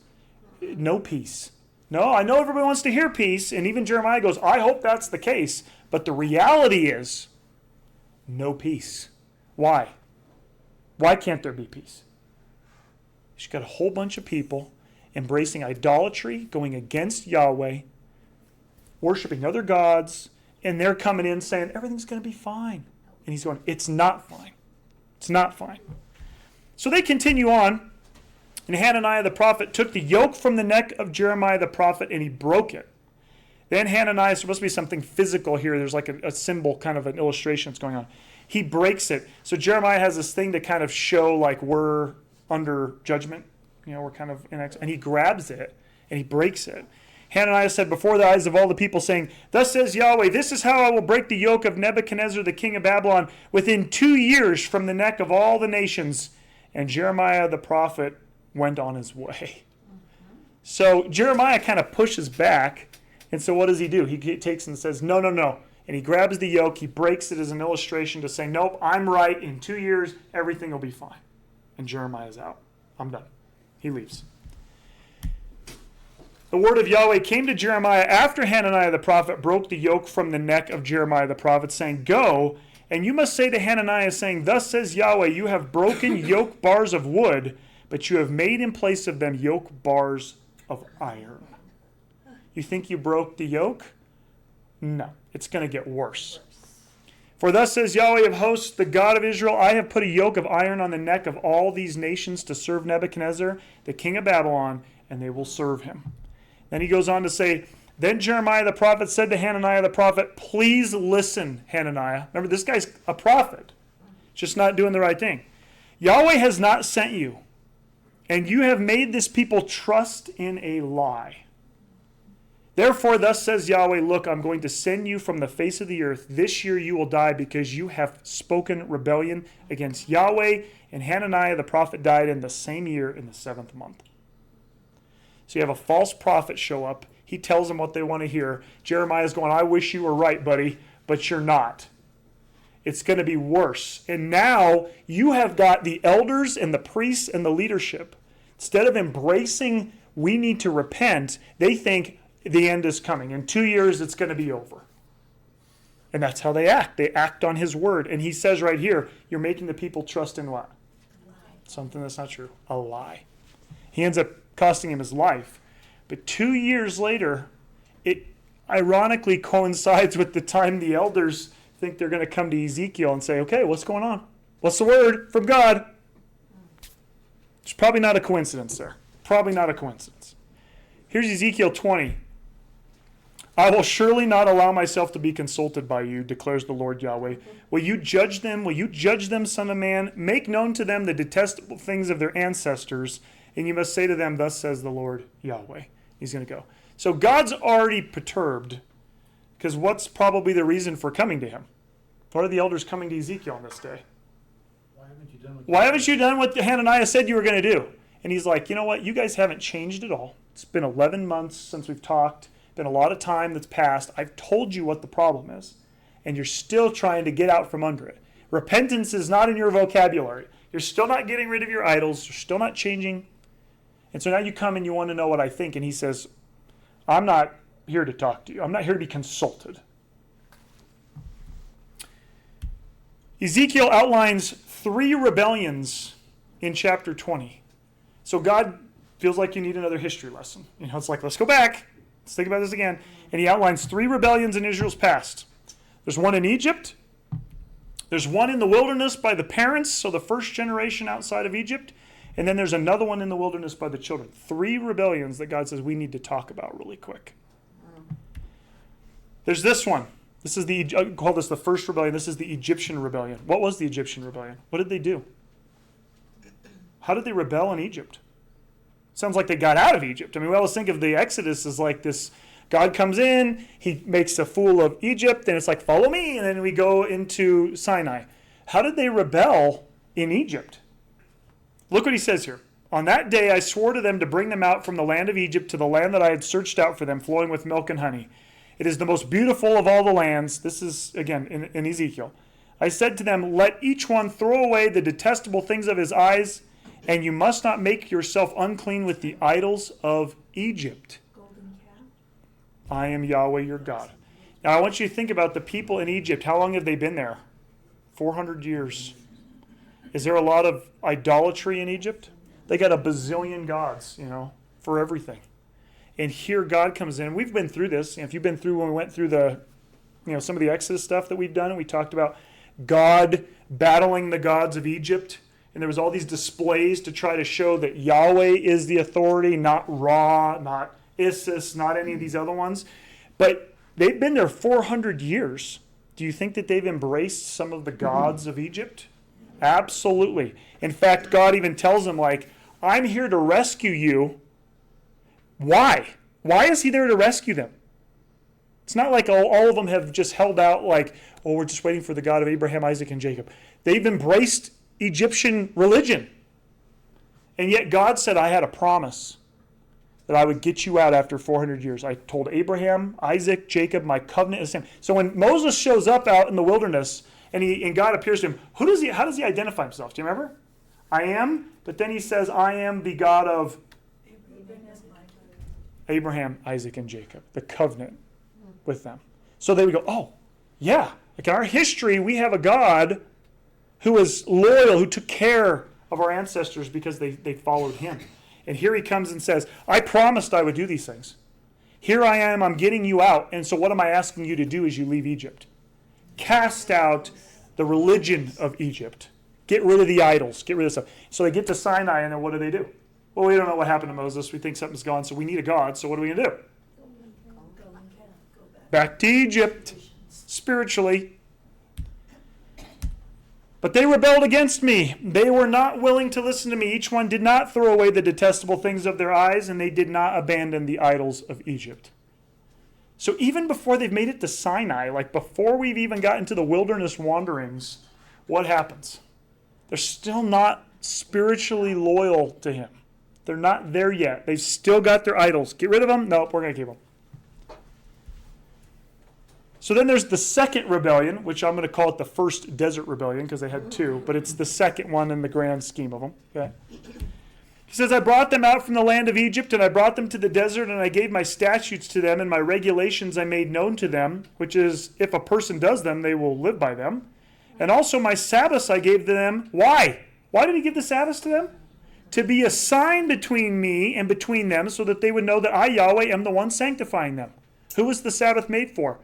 [SPEAKER 1] no peace. No, I know everybody wants to hear peace. And even Jeremiah goes, I hope that's the case. But the reality is no peace. Why? Why can't there be peace? You've got a whole bunch of people embracing idolatry, going against Yahweh, worshiping other gods, and they're coming in saying, everything's going to be fine. And he's going, it's not fine. It's not fine. So they continue on, and Hananiah the prophet took the yoke from the neck of Jeremiah the prophet, and he broke it. Then Hananiah, it's supposed to be something physical here. There's like a symbol, kind of an illustration that's going on. He breaks it. So Jeremiah has this thing to kind of show like we're under judgment. You know, we're kind of in and he grabs it and he breaks it. Hananiah said before the eyes of all the people, saying, Thus says Yahweh, this is how I will break the yoke of Nebuchadnezzar, the king of Babylon, within 2 years from the neck of all the nations. And Jeremiah the prophet went on his way. So Jeremiah kind of pushes back. And so what does he do? He takes and says, no. And he grabs the yoke. He breaks it as an illustration to say, nope, I'm right. In 2 years, everything will be fine. And Jeremiah's out. I'm done. He leaves. The word of Yahweh came to Jeremiah after Hananiah the prophet broke the yoke from the neck of Jeremiah the prophet, saying, Go, and you must say to Hananiah, saying, Thus says Yahweh, you have broken yoke bars of wood, but you have made in place of them yoke bars of iron. You think you broke the yoke? No, it's going to get worse. For thus says Yahweh of hosts, the God of Israel, I have put a yoke of iron on the neck of all these nations to serve Nebuchadnezzar, the king of Babylon, and they will serve him. Then he goes on to say, Then Jeremiah the prophet said to Hananiah the prophet, please listen, Hananiah. Remember, this guy's a prophet, just not doing the right thing. Yahweh has not sent you, and you have made this people trust in a lie. Therefore, thus says Yahweh, look, I'm going to send you from the face of the earth. This year you will die because you have spoken rebellion against Yahweh. And Hananiah the prophet died in the same year in the 7th month. So you have a false prophet show up. He tells them what they want to hear. Jeremiah's going, I wish you were right, buddy, but you're not. It's going to be worse. And now you have got the elders and the priests and the leadership. Instead of embracing, we need to repent, they think the end is coming. In 2 years, it's going to be over. And that's how they act. They act on his word. And he says right here, you're making the people trust in what? Something that's not true. A lie. He ends up costing him his life. But 2 years later, it ironically coincides with the time the elders think they're going to come to Ezekiel and say, okay, what's going on? What's the word from God? It's probably not a coincidence there. Probably not a coincidence. Here's Ezekiel 20. I will surely not allow myself to be consulted by you, declares the Lord Yahweh. Will you judge them? Will you judge them, son of man? Make known to them the detestable things of their ancestors, and you must say to them, thus says the Lord Yahweh. He's going to go. So God's already perturbed, because what's probably the reason for coming to him? What are the elders coming to Ezekiel on this day? Why haven't you done what Hananiah said you were going to do? And he's like, you know what? You guys haven't changed at all. It's been 11 months since we've talked. Been a lot of time that's passed. I've told you what the problem is, and you're still trying to get out from under it. Repentance is not in your vocabulary. You're still not getting rid of your idols. You're still not changing. And so now you come and you want to know what I think. And he says, I'm not here to talk to you. I'm not here to be consulted. Ezekiel outlines 3 rebellions in chapter 20. So God feels like you need another history lesson. You know, it's like, let's go back. Let's think about this again. And he outlines 3 rebellions in Israel's past. There's one in Egypt. There's one in the wilderness by the parents, so the first generation outside of Egypt. And then there's another one in the wilderness by the children. 3 rebellions that God says we need to talk about really quick. There's this one. This is I call this the first rebellion. This is the Egyptian rebellion. What was the Egyptian rebellion? What did they do? How did they rebel in Egypt? Sounds like they got out of Egypt. I mean, we always think of the Exodus as like this, God comes in, he makes a fool of Egypt, and it's like, follow me, and then we go into Sinai. How did they rebel in Egypt? Look what he says here. On that day I swore to them to bring them out from the land of Egypt to the land that I had searched out for them, flowing with milk and honey. It is the most beautiful of all the lands. This is, again, in Ezekiel. I said to them, let each one throw away the detestable things of his eyes, and you must not make yourself unclean with the idols of Egypt.
[SPEAKER 2] Golden calf.
[SPEAKER 1] I am Yahweh your God. Now I want you to think about the people in Egypt. How long have they been there? 400 years. Is there a lot of idolatry in Egypt? They got a bazillion gods, for everything. And here God comes in. We've been through this. If you've been through when we went through the, some of the Exodus stuff that we've done, and we talked about God battling the gods of Egypt. And there was all these displays to try to show that Yahweh is the authority, not Ra, not Isis, not any of these other ones. But they've been there 400 years. Do you think that they've embraced some of the gods of Egypt? Absolutely. In fact, God even tells them, I'm here to rescue you. Why? Why is he there to rescue them? It's not like all of them have just held out we're just waiting for the God of Abraham, Isaac, and Jacob. They've embraced Egyptian religion. And yet God said, I had a promise that I would get you out after 400 years. I told Abraham, Isaac, Jacob, my covenant is him. So when Moses shows up out in the wilderness and God appears to him, how does he identify himself? Do you remember? I am, but then he says, I am the God of Abraham, Isaac, and Jacob, the covenant with them. So they would go, oh, yeah. In our history, we have a God who was loyal, who took care of our ancestors because they followed him. And here he comes and says, I promised I would do these things. Here I am, I'm getting you out. And so what am I asking you to do as you leave Egypt? Cast out the religion of Egypt. Get rid of the idols. Get rid of stuff. So they get to Sinai, and then what do? Well, we don't know what happened to Moses. We think something's gone, so we need a God. So what are we going to do? Back to Egypt, spiritually. But they rebelled against me. They were not willing to listen to me. Each one did not throw away the detestable things of their eyes, and they did not abandon the idols of Egypt. So even before they've made it to Sinai, like before we've even gotten to the wilderness wanderings, what happens? They're still not spiritually loyal to him. They're not there yet. They've still got their idols. Get rid of them? Nope, we're going to keep them. So then there's the second rebellion, which I'm going to call it the first desert rebellion because they had two, but it's the second one in the grand scheme of them. Okay? He says, I brought them out from the land of Egypt, and I brought them to the desert, and I gave my statutes to them, and my regulations I made known to them, which is, if a person does them, they will live by them. And also my Sabbaths I gave to them. Why? Why did he give the Sabbaths to them? To be a sign between me and between them, so that they would know that I, Yahweh, am the one sanctifying them. Who was the Sabbath made for?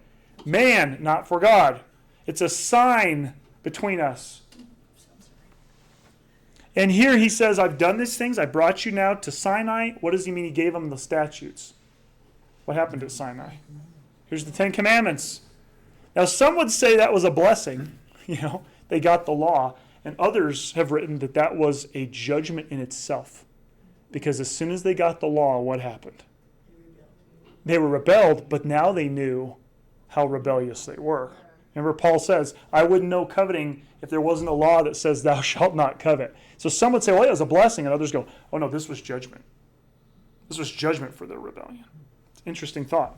[SPEAKER 1] Man, not for God. It's a sign between us. And here he says, I've done these things. I brought you now to Sinai. What does he mean? He gave them the statutes. What happened at Sinai? Here's the Ten Commandments. Now, some would say that was a blessing. They got the law. And others have written that that was a judgment in itself. Because as soon as they got the law, what happened? They were rebelled, but now they knew how rebellious they were. Remember, Paul says, I wouldn't know coveting if there wasn't a law that says thou shalt not covet. So some would say, well, it was a blessing, and others go, oh no, this was judgment. This was judgment for their rebellion. It's an interesting thought.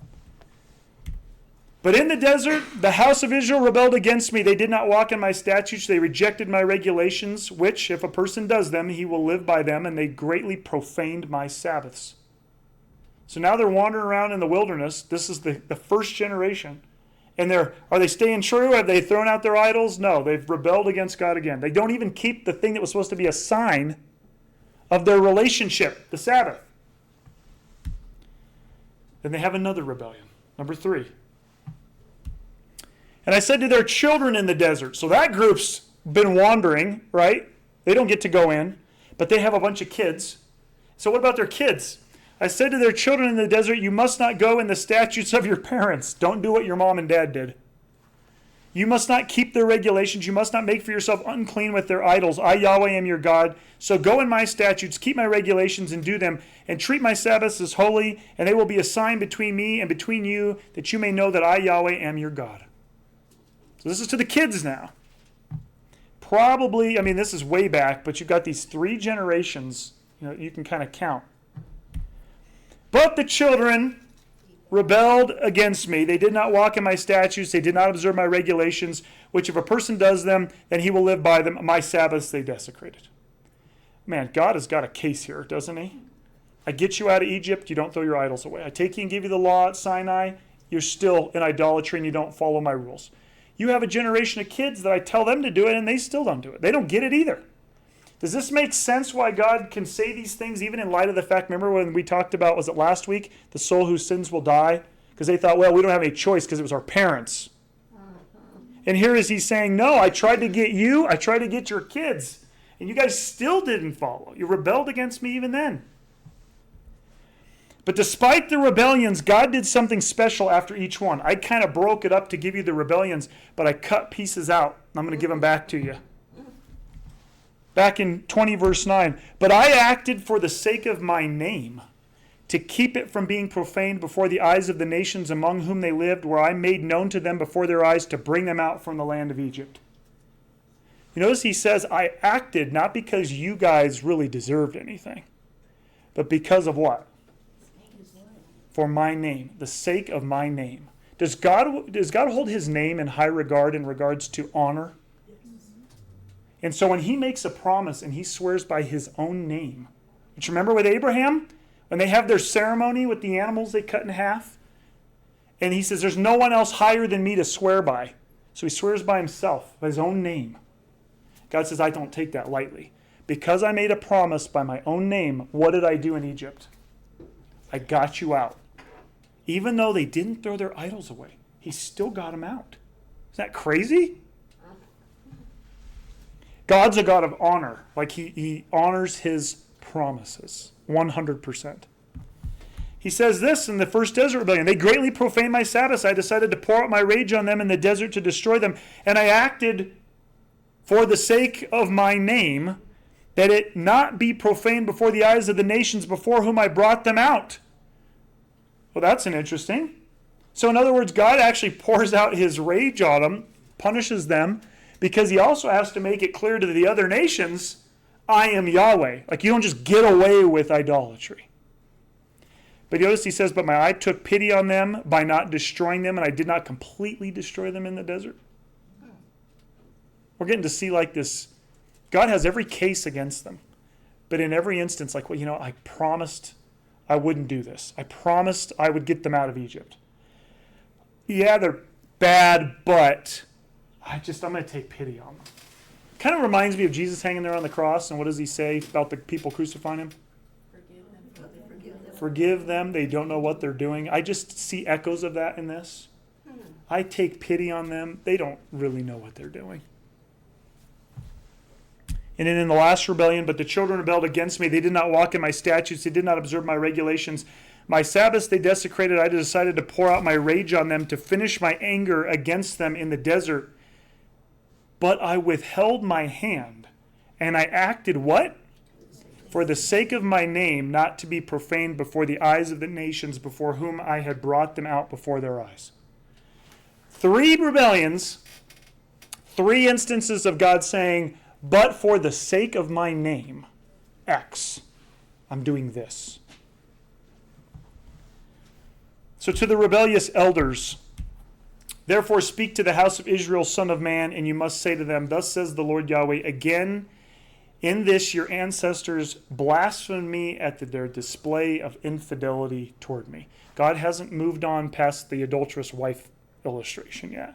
[SPEAKER 1] But in the desert, the house of Israel rebelled against me. They did not walk in my statutes. They rejected my regulations, which, if a person does them, he will live by them, and they greatly profaned my Sabbaths. So now they're wandering around in the wilderness. This is the first generation. And are they staying true? Have they thrown out their idols? No, they've rebelled against God again. They don't even keep the thing that was supposed to be a sign of their relationship, the Sabbath. Then they have another rebellion, number 3. And I said to their children in the desert. So that group's been wandering, right? They don't get to go in, but they have a bunch of kids. So what about their kids? I said to their children in the desert, you must not go in the statutes of your parents. Don't do what your mom and dad did. You must not keep their regulations. You must not make for yourself unclean with their idols. I, Yahweh, am your God. So go in my statutes, keep my regulations, and do them, and treat my Sabbaths as holy, and they will be a sign between me and between you, that you may know that I, Yahweh, am your God. So this is to the kids now. Probably, this is way back, but you've got these 3 generations, you can kind of count. But the children rebelled against me. They did not walk in my statutes. They did not observe my regulations, which if a person does them, then he will live by them. My Sabbaths they desecrated. Man, God has got a case here, doesn't he? I get you out of Egypt, you don't throw your idols away. I take you and give you the law at Sinai, you're still in idolatry and you don't follow my rules. You have a generation of kids that I tell them to do it and they still don't do it. They don't get it either. Does this make sense why God can say these things even in light of the fact, remember when we talked about, was it last week, the soul whose sins will die? Because they thought, well, we don't have any choice because it was our parents. And here is he saying, no, I tried to get you, I tried to get your kids, and you guys still didn't follow. You rebelled against me even then. But despite the rebellions, God did something special after each one. I kind of broke it up to give you the rebellions, but I cut pieces out. I'm going to give them back to you. Back in 20 verse 9, but I acted for the sake of my name, to keep it from being profaned before the eyes of the nations among whom they lived, where I made known to them before their eyes to bring them out from the land of Egypt. You notice he says, I acted not because you guys really deserved anything, but because of what? For my name, the sake of my name. Does God hold his name in high regard in regards to honor? And so when he makes a promise and he swears by his own name, which remember with Abraham, when they have their ceremony with the animals they cut in half, and he says, there's no one else higher than me to swear by. So he swears by himself, by his own name. God says, I don't take that lightly. Because I made a promise by my own name, what did I do in Egypt? I got you out. Even though they didn't throw their idols away, he still got them out. Isn't that crazy? God's a God of honor. Like he honors his promises 100%. He says this in the first desert rebellion. They greatly profaned my Sabbaths. I decided to pour out my rage on them in the desert to destroy them. And I acted for the sake of my name, that it not be profaned before the eyes of the nations before whom I brought them out. Well, that's an interesting. So in other words, God actually pours out his rage on them, punishes them, because he also has to make it clear to the other nations, I am Yahweh. Like, you don't just get away with idolatry. But notice he says, but my eye took pity on them by not destroying them, and I did not completely destroy them in the desert. We're getting to see like this. God has every case against them. But in every instance, like, well, I promised I wouldn't do this. I promised I would get them out of Egypt. Yeah, they're bad, but I'm going to take pity on them. Kind of reminds me of Jesus hanging there on the cross, and what does he say about the people crucifying him? Forgive them. They don't know what they're doing. I just see echoes of that in this. I take pity on them. They don't really know what they're doing. And then in the last rebellion, but the children rebelled against me. They did not walk in my statutes. They did not observe my regulations. My Sabbaths they desecrated. I decided to pour out my rage on them to finish my anger against them in the desert. But I withheld my hand, and I acted what? For the sake of my name, not to be profaned before the eyes of the nations before whom I had brought them out before their eyes. 3 rebellions, 3 instances of God saying, but for the sake of my name, X, I'm doing this. So to the rebellious elders, therefore speak to the house of Israel, son of man, and you must say to them, thus says the Lord Yahweh, again, in this your ancestors blasphemed me at their display of infidelity toward me. God hasn't moved on past the adulterous wife illustration yet.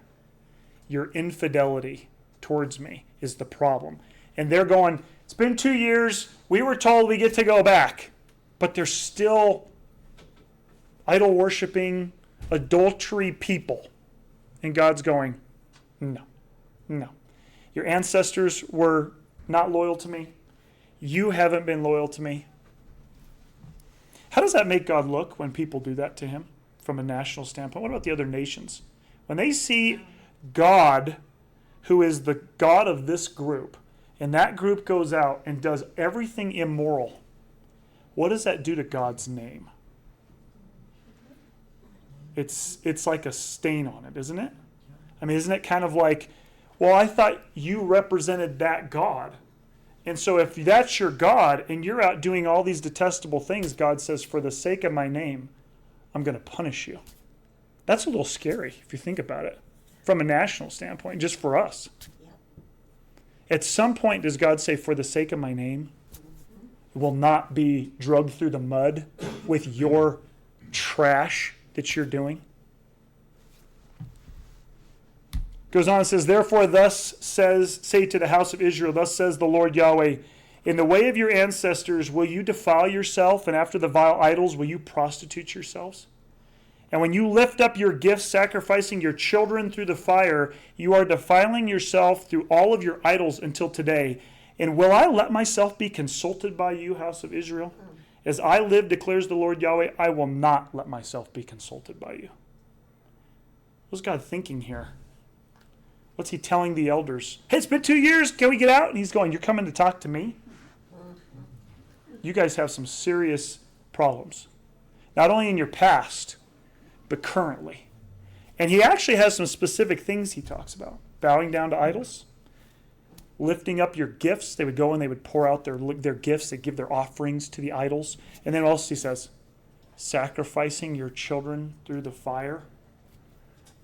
[SPEAKER 1] Your infidelity towards me is the problem. And they're going, it's been 2 years. We were told we get to go back. But they're still idol-worshiping, adultery people. And God's going, no. Your ancestors were not loyal to me. You haven't been loyal to me. How does that make God look when people do that to him from a national standpoint? What about the other nations? When they see God, who is the God of this group, and that group goes out and does everything immoral, what does that do to God's name? It's like a stain on it, isn't it? I mean, isn't it kind of like, well, I thought you represented that God. And so if that's your God and you're out doing all these detestable things, God says, for the sake of my name, I'm going to punish you. That's a little scary if you think about it from a national standpoint, just for us. At some point, does God say, for the sake of my name, it will not be drugged through the mud with your trash that you're doing? Goes on and says, therefore say to the house of Israel, thus says the Lord Yahweh, in the way of your ancestors will you defile yourself, and after the vile idols will you prostitute yourselves? And when you lift up your gifts, sacrificing your children through the fire, you are defiling yourself through all of your idols until today. And will I let myself be consulted by you, house of Israel? As I live, declares the Lord Yahweh, I will not let myself be consulted by you. What's God thinking here? What's he telling the elders? Hey, it's been 2 years. Can we get out? And he's going, you're coming to talk to me? You guys have some serious problems. Not only in your past, but currently. And he actually has some specific things he talks about. Bowing down to idols. Lifting up your gifts. They would go and they would pour out their gifts. They'd give their offerings to the idols. And then also he says, sacrificing your children through the fire.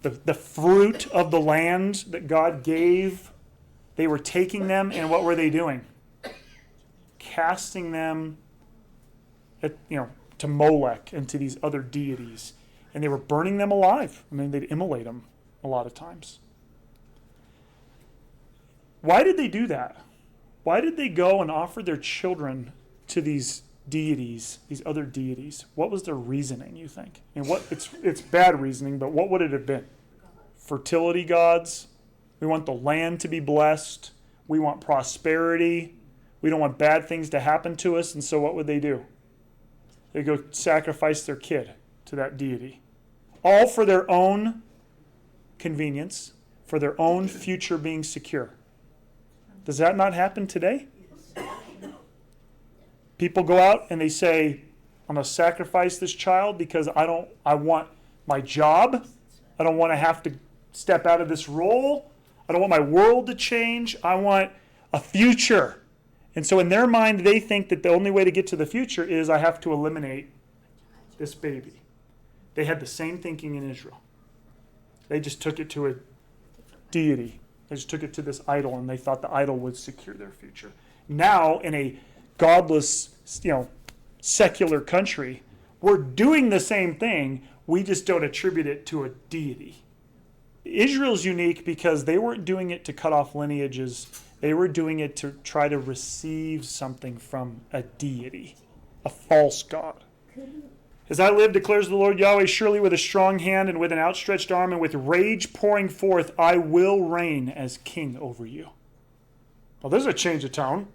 [SPEAKER 1] The fruit of the land that God gave, they were taking them, and what were they doing? Casting them to Molech and to these other deities. And they were burning them alive. I mean, they'd immolate them a lot of times. Why did they do that? Why did they go and offer their children to these deities, these other deities? What was their reasoning, you think? And it's bad reasoning, but what would it have been? Fertility gods. We want the land to be blessed. We want prosperity. We don't want bad things to happen to us. And so what would they do? They go sacrifice their kid to that deity. All for their own convenience, for their own future being secure. Does that not happen today? People go out and they say, I'm going to sacrifice this child because I want my job. I don't want to have to step out of this role. I don't want my world to change. I want a future. And so in their mind, they think that the only way to get to the future is I have to eliminate this baby. They had the same thinking in Israel. They just took it to a deity. They just took it to this idol, and they thought the idol would secure their future. Now, in a godless, secular country, we're doing the same thing. We just don't attribute it to a deity. Israel's unique because they weren't doing it to cut off lineages. They were doing it to try to receive something from a deity, a false god. As I live, declares the Lord Yahweh, surely with a strong hand and with an outstretched arm and with rage pouring forth, I will reign as king over you. Well, there's a change of tone.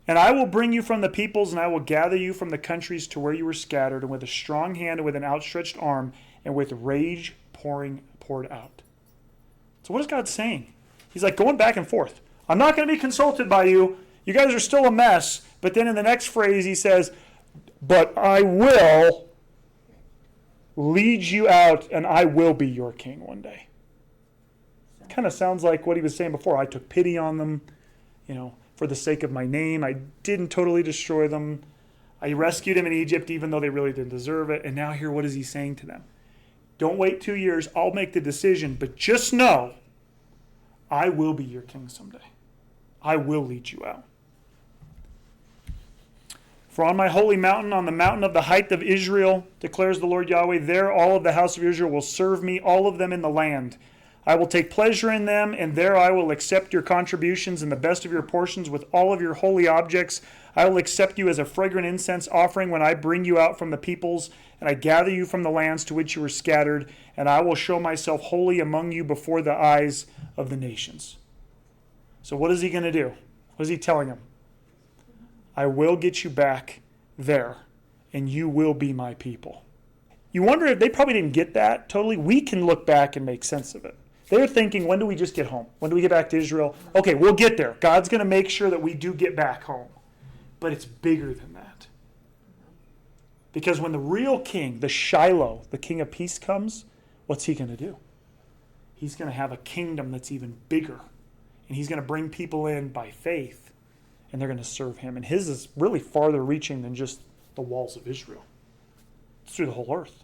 [SPEAKER 1] And I will bring you from the peoples, and I will gather you from the countries to where you were scattered, and with a strong hand and with an outstretched arm, and with rage poured out. So what is God saying? He's like going back and forth. I'm not going to be consulted by you. You guys are still a mess. But then in the next phrase he says, but I will lead you out, and I will be your king one day. Kind of sounds like what he was saying before. I took pity on them, for the sake of my name. I didn't totally destroy them. I rescued them in Egypt, even though they really didn't deserve it. And now here, what is he saying to them? Don't wait 2 years. I'll make the decision. But just know, I will be your king someday. I will lead you out. For on my holy mountain, on the mountain of the height of Israel, declares the Lord Yahweh, there all of the house of Israel will serve me, all of them in the land. I will take pleasure in them, and there I will accept your contributions and the best of your portions with all of your holy objects. I will accept you as a fragrant incense offering when I bring you out from the peoples, and I gather you from the lands to which you were scattered, and I will show myself holy among you before the eyes of the nations. So what is he going to do? What is he telling them? I will get you back there, and you will be my people. You wonder if they probably didn't get that totally. We can look back and make sense of it. They were thinking, when do we just get home? When do we get back to Israel? Okay, we'll get there. God's going to make sure that we do get back home. But it's bigger than that. Because when the real king, the Shiloh, the king of peace comes, what's he going to do? He's going to have a kingdom that's even bigger. And he's going to bring people in by faith. And they're going to serve him. And his is really farther reaching than just the walls of Israel. It's through the whole earth.